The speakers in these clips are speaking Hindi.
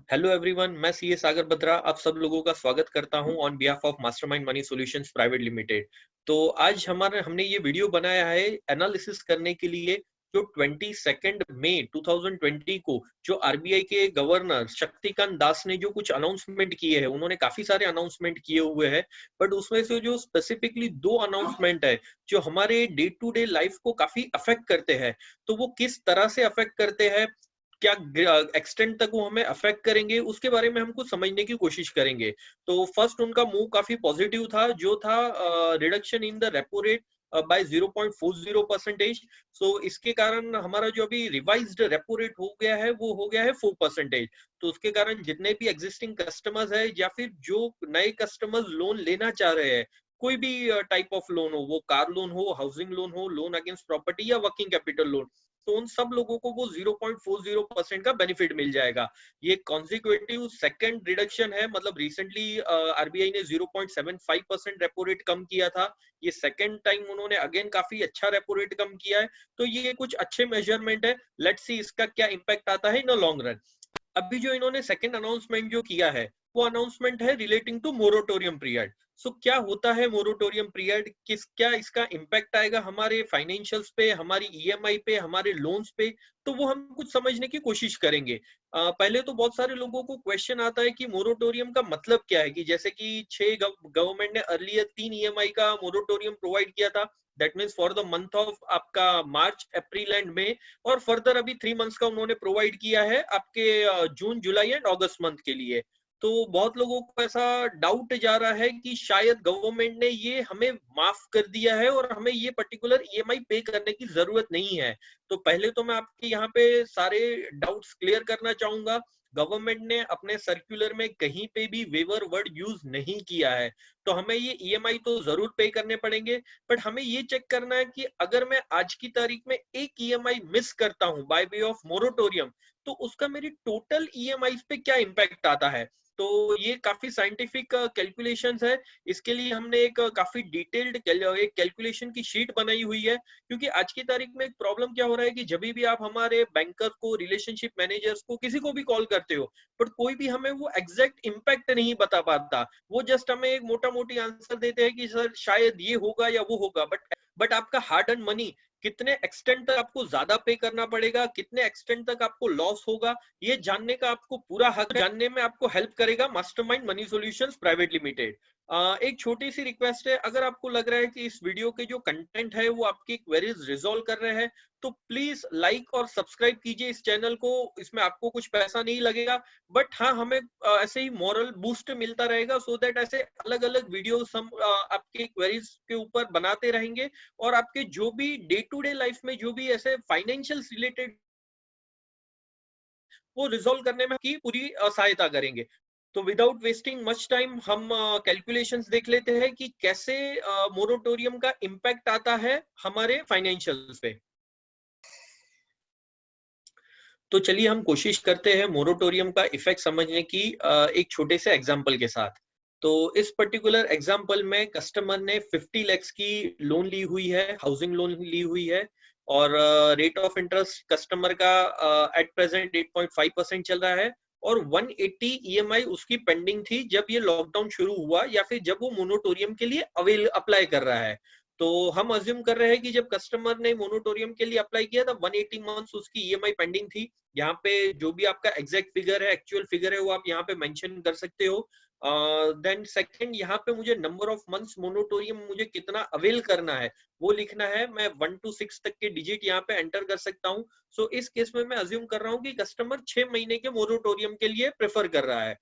हेलो एवरीवन, मैं सीए सागर बत्रा आप सब लोगों का स्वागत करता हूं on behalf of mastermind money solutions private limited. तो आज हमने ये वीडियो बनाया है एनालिसिस करने के लिए जो 22 मई 2020 को जो आरबीआई के गवर्नर शक्तिकांत दास ने जो कुछ अनाउंसमेंट किए हैं। उन्होंने काफी सारे अनाउंसमेंट किए हुए हैं, बट उसमें से जो स्पेसिफिकली दो अनाउंसमेंट है जो हमारे डे टू डे लाइफ को काफी अफेक्ट करते हैं। तो वो किस तरह से अफेक्ट करते हैं, क्या एक्सटेंड तक वो हमें अफेक्ट करेंगे, उसके बारे में हम कुछ समझने की कोशिश करेंगे। तो फर्स्ट उनका मूव काफी पॉजिटिव था, जो था reduction in the repo rate by 0.40%। सो इसके कारण हमारा जो अभी रिवाइज्ड रेपो रेट हो गया है वो हो गया है 4%। तो उसके कारण जितने भी एग्जिस्टिंग कस्टमर्स है या फिर जो नए कस्टमर्स लोन लेना चाह रहे हैं, कोई भी टाइप ऑफ लोन हो, वो कार लोन हो, हाउसिंग लोन हो, लोन अगेंस्ट प्रॉपर्टी या वर्किंग कैपिटल लोन, तो उन सब लोगों को वो 0.40% का बेनिफिट मिल जाएगा। ये कॉन्सिक्यूटिव सेकंड रिडक्शन है, मतलब रिसेंटली आरबीआई ने 0.75% रेपो रेट कम किया था। ये सेकंड टाइम उन्होंने अगेन काफी अच्छा रेपो रेट कम किया है। तो ये कुछ अच्छे मेजरमेंट है। लेट्स सी इसका क्या इम्पैक्ट आता है इन अ लॉन्ग रन। अभी जो इन्होंने सेकंड अनाउंसमेंट जो किया है वो अनाउंसमेंट है रिलेटिंग टू मोरेटोरियम पीरियड। सो क्या होता है मोरेटोरियम पीरियड, क्या इसका इम्पैक्ट आएगा हमारे फाइनेंशियल्स पे, हमारी ईएमआई पे, हमारे लोन्स पे, तो वो हम कुछ समझने की कोशिश करेंगे। पहले तो बहुत सारे लोगों को क्वेश्चन आता है कि मोरेटोरियम का मतलब क्या है, कि जैसे कि गवर्नमेंट ने अर्लियर 3 ईएमआई का मोरेटोरियम प्रोवाइड किया था। That means for the month of आपका मार्च अप्रैल एंड मई, और फर्दर अभी 3 मंथ्स का उन्होंने प्रोवाइड किया है आपके जून जुलाई एंड अगस्त मंथ के लिए। तो बहुत लोगों को ऐसा डाउट जा रहा है कि शायद गवर्नमेंट ने ये हमें माफ कर दिया है और हमें ये पर्टिकुलर ईएमआई पे करने की जरूरत नहीं है। तो पहले तो मैं आपके यहाँ पे सारे डाउट्स क्लियर करना चाहूंगा। गवर्नमेंट ने अपने सर्कुलर में कहीं पे भी वेवर वर्ड यूज नहीं किया है। तो हमें ये ईएमआई तो जरूर पे करने पड़ेंगे, बट हमें ये चेक करना है कि अगर मैं आज की तारीख में एक ईएमआई मिस करता हूं बाय वे ऑफ मोरेटोरियम, तो उसका मेरी टोटल ईएमआई पे क्या इम्पैक्ट आता है। तो ये काफी साइंटिफिक कैलकुलेशंस है। इसके लिए हमने एक काफी डिटेल्ड एक कैलकुलेशन की शीट बनाई हुई है। क्योंकि आज की तारीख में एक प्रॉब्लम क्या हो रहा है कि जब भी आप हमारे बैंकर को, रिलेशनशिप मैनेजर्स को, किसी को भी कॉल करते हो, बट कोई भी हमें वो एग्जैक्ट इम्पैक्ट नहीं बता पाता। वो जस्ट हमें एक मोटा मोटी आंसर देते हैं कि सर शायद ये होगा या वो होगा, बट आपका हार्ड अर्न मनी कितने एक्सटेंट तक आपको ज्यादा पे करना पड़ेगा, कितने एक्सटेंट तक आपको लॉस होगा, ये जानने का आपको पूरा हक, जानने में आपको हेल्प करेगा mastermind money solutions private limited. एक छोटी सी रिक्वेस्ट है, अगर आपको लग रहा है कि इस वीडियो के जो कंटेंट है वो आपकी क्वेरीज रिजॉल्व कर रहे हैं, तो प्लीज लाइक और सब्सक्राइब कीजिए इस चैनल को। इसमें आपको कुछ पैसा नहीं लगेगा, बट हाँ हमें ऐसे ही मॉरल बूस्ट मिलता रहेगा, सो दैट ऐसे अलग अलग वीडियोस हम आपके क्वेरीज के ऊपर बनाते रहेंगे, और आपके जो भी डे टू डे लाइफ में जो भी ऐसे फाइनेंशियल रिलेटेड वो रिजॉल्व करने में की पूरी सहायता करेंगे। तो विदाउट वेस्टिंग मच टाइम हम कैलकुलेशंस देख लेते हैं कि कैसे मोरेटोरियम का इम्पैक्ट आता है हमारे फाइनेंशियल्स पे। तो चलिए हम कोशिश करते हैं मोरेटोरियम का इफेक्ट समझने की एक छोटे से एग्जांपल के साथ। तो इस पर्टिकुलर एग्जांपल में कस्टमर ने 50 lakhs की लोन ली हुई है, हाउसिंग लोन ली हुई है, और रेट ऑफ इंटरेस्ट कस्टमर का एट प्रेजेंट 8.5% चल रहा है, और 180 ईएमआई उसकी पेंडिंग थी जब ये लॉकडाउन शुरू हुआ या फिर जब वो मोरेटोरियम के लिए अप्लाई कर रहा है। तो हम अज्यूम कर रहे हैं कि जब कस्टमर ने मोरेटोरियम के लिए अप्लाई किया था 180 मंथ्स उसकी ईएमआई पेंडिंग थी। यहाँ पे जो भी आपका एग्जैक्ट फिगर है, एक्चुअल फिगर है, वो आप यहाँ पे मेंशन कर सकते हो। देन सेकंड, यहाँ पे मुझे नंबर ऑफ मंथ्स मोरेटोरियम मुझे कितना अवेल करना है वो लिखना है। मैं 1 to 6 तक के डिजिट यहाँ पे एंटर कर सकता हूँ। सो इस केस में मैं अज्यूम कर रहा हूँ कि कस्टमर 6 महीने के मोरेटोरियम के लिए प्रेफर कर रहा है।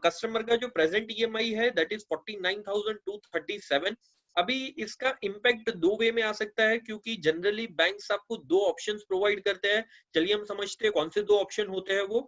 कस्टमर का जो प्रेजेंट ईएमआई है दैट इज 49,237। अभी इसका इम्पैक्ट दो वे में आ सकता है, क्योंकि जनरली बैंक्स आपको दो ऑप्शंस प्रोवाइड करते हैं। चलिए हम समझते हैं कौन से दो ऑप्शन होते हैं वो।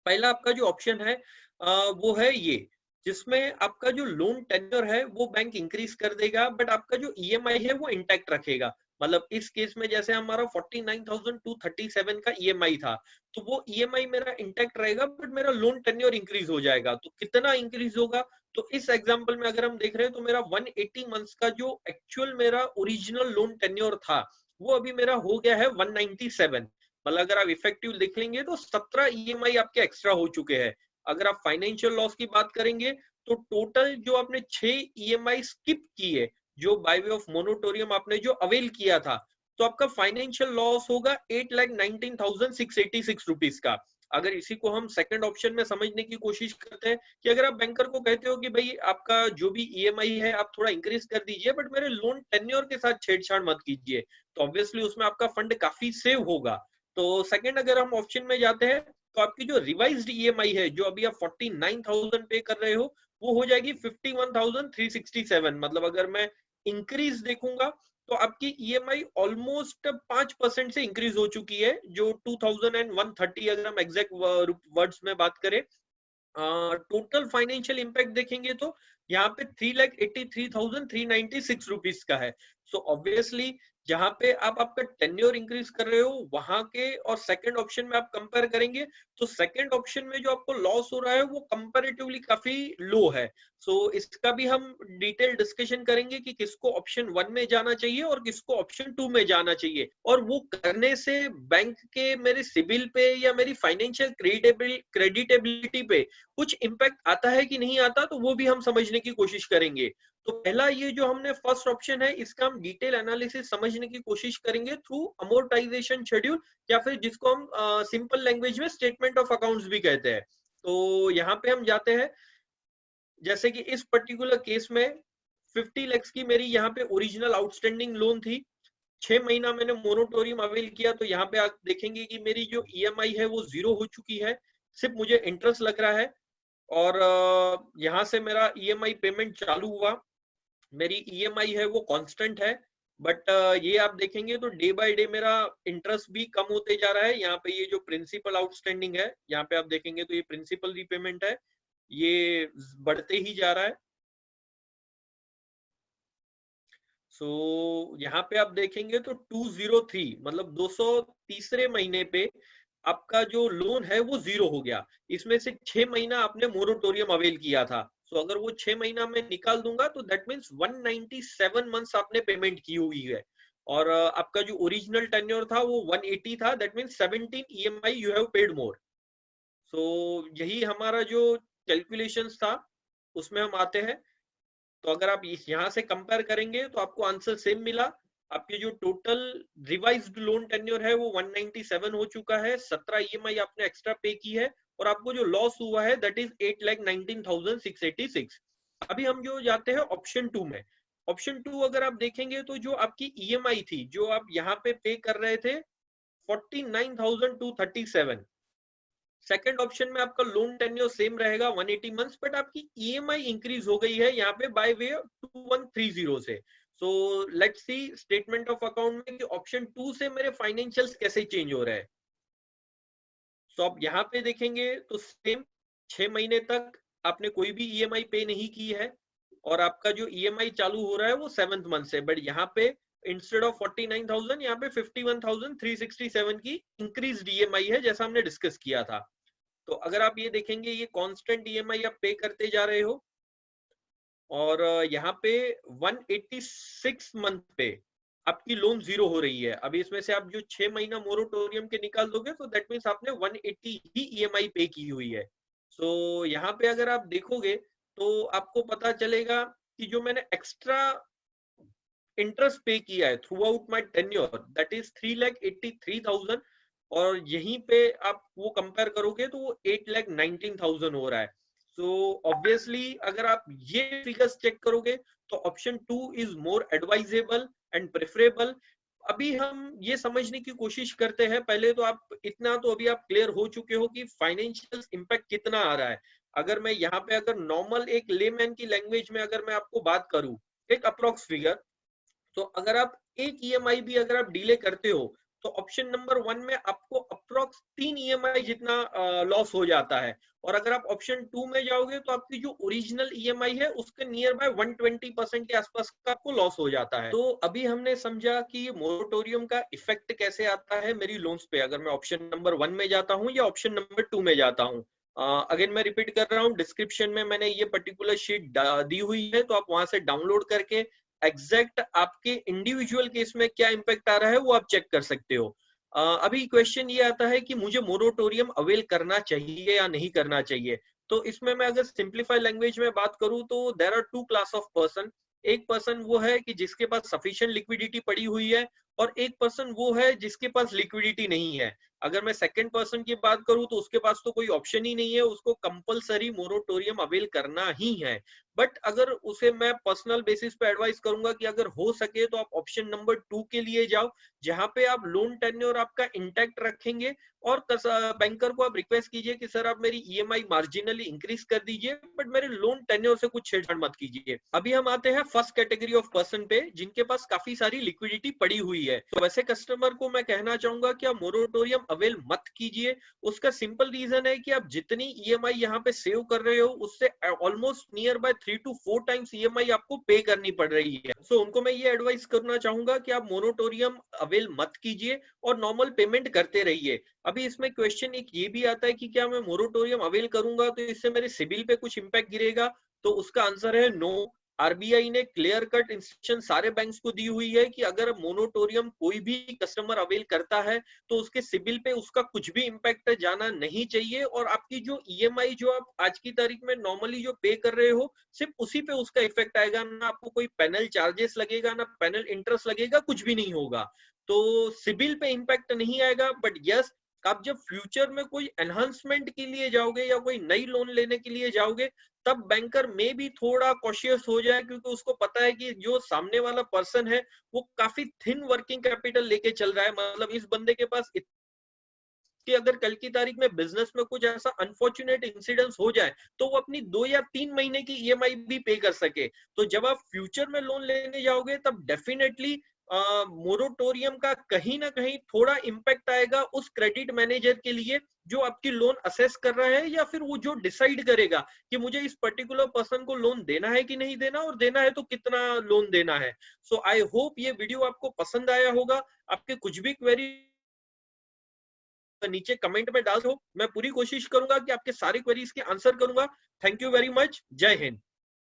पहला आपका जो ऑप्शन है वो है ये, जिसमें आपका जो लोन टेन्योर है वो बैंक इंक्रीज कर देगा, बट आपका जो ईएमआई है वो इंटैक्ट रखेगा। मतलब इस केस में जैसे हमारा 49,237 का ईएमआई था, तो वो ईएमआई मेरा इंटैक्ट रहेगा, बट मेरा लोन टेन्योर इंक्रीज हो जाएगा। तो कितना इंक्रीज होगा, तो इस एग्जांपल में अगर हम देख रहे हैं तो मेरा 180 मंथ्स का जो एक्चुअल मेरा ओरिजिनल लोन टेन्योर था वो अभी मेरा हो गया है 197। मतलब अगर आप इफेक्टिव लिख लेंगे तो 17 ईएमआई आपके एक्स्ट्रा हो चुके हैं। अगर आप फाइनेंशियल लॉस की बात करेंगे तो टोटल जो आपने 6 ईएमआई स्किप किए, जो बाय वे ऑफ मोनोटोरियम आपने जो अवेल किया था, तो आपका फाइनेंशियल लॉस होगा 8,19,686 रुपीज का। अगर इसी को हम सेकंड ऑप्शन में समझने की कोशिश करते हैं कि अगर आप बैंकर को कहते हो कि भाई आपका जो भी ईएमआई है आप थोड़ा इंक्रीज कर दीजिए, बट मेरे लोन टेन्योर के साथ छेड़छाड़ मत कीजिए, तो ऑब्वियसली उसमें आपका फंड काफी सेव होगा। तो सेकंड अगर हम ऑप्शन में जाते हैं तो आपकी जो रिवाइज्ड ईएमआई है, जो अभी आप 49,000 पे कर रहे हो, वो हो जाएगी 51,367। मतलब अगर मैं इंक्रीज देखूंगा तो आपकी ईएमआई ऑलमोस्ट 5% से इंक्रीज हो चुकी है, जो 2130, अगर हम एग्जैक्ट वर्ड्स में बात करें। टोटल फाइनेंशियल इंपैक्ट देखेंगे तो यहाँ पे 3,83,396 रुपीज का है। सो ऑब्वियसली जहां पे आप आपका टेन्योर इंक्रीज कर रहे हो वहां के और सेकंड ऑप्शन में आप कंपेयर करेंगे तो सेकंड ऑप्शन में जो आपको लॉस हो रहा है वो कंपैरेटिवली काफी लो है। सो इसका भी हम डिटेल डिस्कशन करेंगे कि किसको ऑप्शन 1 में जाना चाहिए और किसको ऑप्शन 2 में जाना चाहिए, और वो करने से बैंक के मेरे सिबिल पे या मेरी फाइनेंशियल क्रेडिटेबिलिटी पे कुछ इंपैक्ट आता है कि नहीं आता, तो वो भी हम समझने की कोशिश करेंगे। तो पहला ये जो हमने फर्स्ट ऑप्शन है इसका हम डिटेल एनालिसिस समझने की कोशिश करेंगे थ्रू अमोर्टाइजेशन शेड्यूल, या फिर जिसको हम सिंपल लैंग्वेज में स्टेटमेंट ऑफ अकाउंट्स भी कहते हैं। तो यहाँ पे हम जाते हैं, जैसे कि इस पर्टिकुलर केस में 50 लाख की मेरी यहाँ पे ओरिजिनल आउटस्टैंडिंग लोन थी। 6 महीना मैंने मोनोटोरियम अवेल किया, तो यहाँ पे आप देखेंगे कि मेरी जो ईएमआई है वो 0 हो चुकी है, सिर्फ मुझे इंटरेस्ट लग रहा है। और यहाँ से मेरा ईएमआई पेमेंट चालू हुआ, मेरी ईएमआई है वो कांस्टेंट है, बट ये आप देखेंगे तो डे बाय डे मेरा इंटरेस्ट भी कम होते जा रहा है। यहाँ पे ये जो प्रिंसिपल आउटस्टैंडिंग है, यहाँ पे आप देखेंगे तो ये प्रिंसिपल रीपेमेंट है, ये बढ़ते ही जा रहा है। सो यहाँ पे आप देखेंगे तो 203 मतलब 230वें महीने पे आपका जो लोन है वो 0 हो गया। इसमें से 6 महीना आपने मोरेटोरियम अवेल किया था। सो अगर वो 6 महीना में निकाल दूंगा तो दैट मीन्स 197 मंथ्स आपने पेमेंट की हुई है, और आपका जो ओरिजिनल टेन्योर था वो 180 था, that means 17 EMI you have paid more. So यही हमारा जो कैलकुलेशंस था उसमें हम आते हैं। तो अगर आप यहाँ से कंपेयर करेंगे तो आपको आंसर सेम मिला। आपकी जो टोटल रिवाइज्ड लोन टेन्योर है वो 197 हो चुका है, 17 ईएमआई आपने एक्स्ट्रा पे की है, और आपको जो लॉस हुआ है दैट इज 8,19,686। अभी हम जो जाते हैं ऑप्शन 2 में। ऑप्शन 2 अगर आप देखेंगे तो जो आपकी ईएमआई थी जो आप यहाँ पे कर रहे थे 49,237, सेकंड ऑप्शन में आपका लोन टेन्योर सेम रहेगा 180 मंथ्स, बट आपकी ईएमआई इंक्रीज हो गई है यहाँ पे बाय वे 2130 से। So let's see statement of account में कि ऑप्शन 2 से मेरे फाइनेंशियल्स कैसे चेंज हो रहे हैं। सो आप यहाँ पे देखेंगे तो सेम 6 महीने तक आपने कोई भी ईएमआई पे नहीं की है, और आपका जो ईएमआई चालू हो रहा है वो 7th मंथ से, बट यहाँ पे इंस्टेड ऑफ 49,000 यहाँ पे 51,367 की इंक्रीज ईएमआई है, जैसा हमने डिस्कस किया था। तो अगर आप ये देखेंगे ये कांस्टेंट ईएमआई आप पे करते जा रहे हो, और यहाँ पे 186 मंथ पे आपकी लोन 0 हो रही है। अभी इसमें से आप जो 6 महीना मोरेटोरियम के निकाल दोगे तो दैट मीन्स आपने 180 ही ईएमआई पे की हुई है। सो यहाँ पे अगर आप देखोगे तो आपको पता चलेगा कि जो मैंने एक्स्ट्रा इंटरेस्ट पे किया है through out my tenure that is 3,83,000, और यहीं पे आप वो कंपेयर करोगे तो वो 8,19,000 हो रहा है। सो ऑब्वियसली अगर आप ये फिगर्स चेक करोगे तो option 2 is more advisable and preferable. अभी हम ये समझने की कोशिश करते हैं, पहले तो आप इतना तो अभी आप क्लियर हो चुके हो कि फाइनेंशियल इंपैक्ट कितना आ रहा है। अगर मैं यहाँ पे अगर नॉर्मल एक लेमैन की लैंग्वेज में अगर मैं आपको बात करूं, एक अप्रोक्स फिगर, तो अगर आप एक ईएमआई भी अगर आप डिले करते हो तो ऑप्शन नंबर 1 में आपको अप्रोक्स 3 ईएमआई जितना लॉस हो जाता है, और अगर आप ऑप्शन 2 में जाओगे तो आपकी जो ओरिजिनल ईएमआई है उसके नियर बाय 120% के आसपास का आपको लॉस हो जाता है। तो अभी हमने समझा कि ये मोरेटोरियम का इफेक्ट कैसे आता है मेरी लोन्स पे, अगर मैं ऑप्शन नंबर 1 में जाता हूँ या ऑप्शन नंबर 2 में जाता हूँ। अगेन मैं रिपीट कर रहा हूँ, डिस्क्रिप्शन में मैंने ये पर्टिकुलर शीट दी हुई है, तो आप वहां से डाउनलोड करके एग्जैक्ट आपके इंडिविजुअल केस में क्या इंपैक्ट आ रहा है वो आप चेक कर सकते हो। अभी क्वेश्चन ये आता है कि मुझे मोरेटोरियम अवेल करना चाहिए या नहीं करना चाहिए। तो इसमें मैं अगर सिंप्लीफाई लैंग्वेज में बात करूं तो there are two class of person. एक पर्सन वो है कि जिसके पास सफिशिएंट लिक्विडिटी पड़ी हुई है, और एक पर्सन वो है जिसके पास लिक्विडिटी नहीं है। अगर मैं सेकंड पर्सन की बात करूं तो उसके पास तो कोई ऑप्शन ही नहीं है, उसको कंपलसरी मोरेटोरियम अवेल करना ही है। बट अगर उसे मैं पर्सनल बेसिस पे एडवाइस करूंगा कि अगर हो सके तो आप ऑप्शन नंबर 2 के लिए जाओ, जहां पे आप लोन टेन्योर आपका इंटैक्ट रखेंगे, और बैंकर को आप रिक्वेस्ट कीजिए कि सर आप मेरी ईएमआई मार्जिनली इंक्रीज कर दीजिए, बट मेरे लोन टेन्योर से कुछ छेड़छाड़ मत कीजिए। अभी हम आते हैं फर्स्ट कैटेगरी ऑफ पर्सन पे, जिनके पास काफी सारी लिक्विडिटी पड़ी हुई है। तो वैसे कस्टमर को मैं कहना चाहूंगा कि आप मोरेटोरियम अवेल मत कीजिए। उसका सिंपल रीजन है कि आप जितनी ईएमआई यहाँ पे सेव कर रहे हो, उससे almost near by 3 to 4 times EMI आपको पे करनी पड़ रही है। सो उनको मैं ये एडवाइस करना चाहूंगा कि आप मोरेटोरियम अवेल मत कीजिए और नॉर्मल पेमेंट करते रहिए। अभी इसमें क्वेश्चन एक ये भी आता है कि क्या मैं मोरेटोरियम अवेल करूंगा तो इससे मेरे सिबिल पे कुछ इंपैक्ट गिरेगा? तो उसका आंसर है नो। आरबीआई ने क्लियर कट इंस्ट्रक्शन सारे बैंक्स को दी हुई है कि अगर मोरेटोरियम कोई भी कस्टमर अवेल करता है तो उसके सिबिल पे उसका कुछ भी इंपैक्ट जाना नहीं चाहिए, और आपकी जो ईएमआई जो आप आज की तारीख में नॉर्मली जो पे कर रहे हो, सिर्फ उसी पे उसका इफेक्ट आएगा। ना आपको कोई पैनल चार्जेस लगेगा, ना पैनल इंटरेस्ट लगेगा, कुछ भी नहीं होगा। तो सिबिल पे इंपैक्ट नहीं आएगा। बट यस, आप जब फ्यूचर में कोई एनहांसमेंट के लिए जाओगे या कोई नई लोन लेने के लिए जाओगे, तब बैंकर में भी थोड़ा कॉशियस हो जाए, क्योंकि उसको पता है कि जो सामने वाला पर्सन है वो काफी थिन वर्किंग कैपिटल लेके चल रहा है। मतलब इस बंदे के पास कि अगर कल की तारीख में बिजनेस में कुछ ऐसा अनफॉर्चुनेट इंसिडेंस हो जाए तो वो अपनी 2 या 3 महीने की ईएमआई भी पे कर सके। तो जब आप फ्यूचर में लोन लेने जाओगे तब डेफिनेटली मोरेटोरियम का कहीं ना कहीं थोड़ा इंपैक्ट आएगा उस क्रेडिट मैनेजर के लिए जो आपकी लोन असेस कर रहा है, या फिर वो जो डिसाइड करेगा कि मुझे इस पर्टिकुलर पर्सन को लोन देना है कि नहीं देना, और देना है तो कितना लोन देना है। सो आई होप ये वीडियो आपको पसंद आया होगा। आपके कुछ भी क्वेरी नीचे कमेंट में डाल दो, मैं पूरी कोशिश करूंगा कि आपके सारी क्वेरीज के आंसर करूंगा। Thank you very much. जय हिंद।